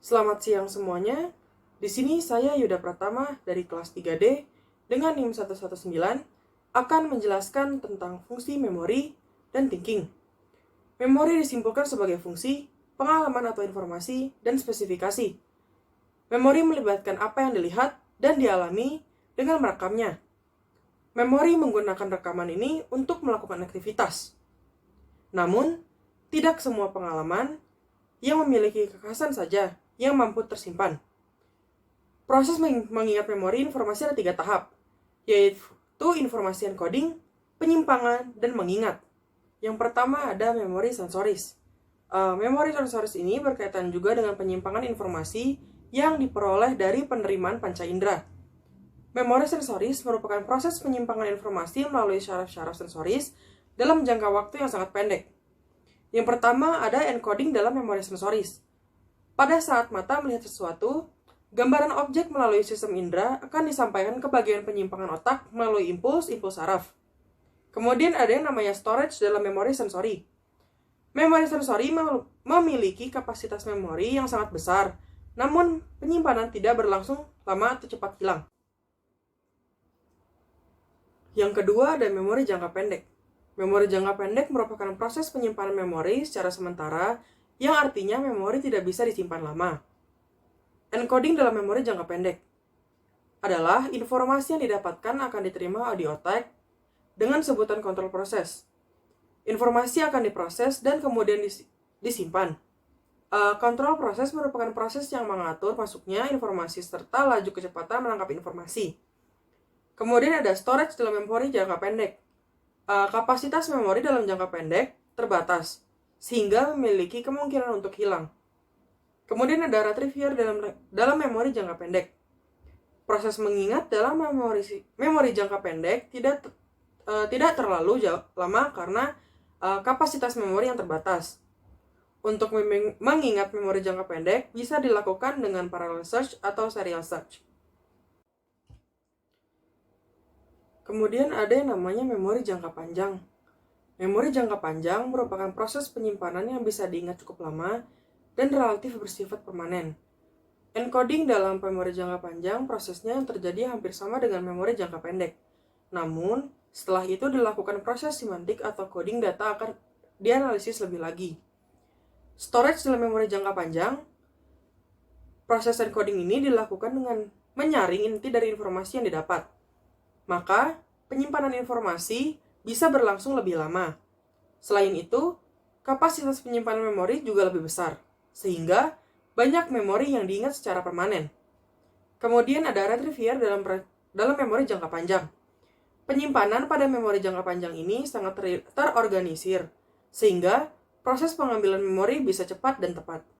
Selamat siang semuanya. Di sini saya Yuda Pratama dari kelas 3D dengan NIM 119 akan menjelaskan tentang fungsi memori dan thinking. Memori disimpulkan sebagai fungsi, pengalaman atau informasi, dan spesifikasi. Memori melibatkan apa yang dilihat dan dialami dengan merekamnya. Memori menggunakan rekaman ini untuk melakukan aktivitas. Namun, tidak semua pengalaman yang memiliki kekhasan saja yang mampu tersimpan. Proses mengingat memori informasi ada 3 tahap, yaitu informasi encoding, penyimpangan, dan mengingat. Yang pertama ada memori sensoris. Memori sensoris ini berkaitan juga dengan penyimpangan informasi yang diperoleh dari penerimaan panca indera. Memori sensoris merupakan proses penyimpangan informasi melalui syaraf-syaraf sensoris dalam jangka waktu yang sangat pendek. Yang pertama ada encoding dalam memori sensoris. Pada saat mata melihat sesuatu, gambaran objek melalui sistem indera akan disampaikan ke bagian penyimpangan otak melalui impuls saraf. Kemudian ada yang namanya storage dalam memori sensori. Memori sensori memiliki kapasitas memori yang sangat besar, namun penyimpanan tidak berlangsung lama atau cepat hilang. Yang kedua ada memori jangka pendek. Memori jangka pendek merupakan proses penyimpanan memori secara sementara, yang artinya memori tidak bisa disimpan lama. Encoding dalam memori jangka pendek adalah informasi yang didapatkan akan diterima di otak dengan sebutan kontrol proses. Informasi akan diproses dan kemudian disimpan. Kontrol proses merupakan proses yang mengatur masuknya informasi serta laju kecepatan menangkap informasi. Kemudian ada storage dalam memori jangka pendek. Kapasitas memori dalam jangka pendek terbatas, sehingga memiliki kemungkinan untuk hilang. Kemudian ada retriever dalam memori jangka pendek. Proses mengingat dalam memori jangka pendek tidak terlalu lama karena kapasitas memori yang terbatas. Untuk mengingat memori jangka pendek bisa dilakukan dengan parallel search atau serial search. Kemudian ada yang namanya memori jangka panjang. Memori jangka panjang merupakan proses penyimpanan yang bisa diingat cukup lama dan relatif bersifat permanen. Encoding dalam memori jangka panjang prosesnya yang terjadi hampir sama dengan memori jangka pendek. Namun, setelah itu dilakukan proses semantik atau coding data akan dianalisis lebih lagi. Storage dalam memori jangka panjang, proses encoding ini dilakukan dengan menyaring inti dari informasi yang didapat. Maka, penyimpanan informasi bisa berlangsung lebih lama. Selain itu, kapasitas penyimpanan memori juga lebih besar, sehingga banyak memori yang diingat secara permanen. Kemudian ada retriever dalam memori jangka panjang. Penyimpanan pada memori jangka panjang ini sangat terorganisir, sehingga proses pengambilan memori bisa cepat dan tepat.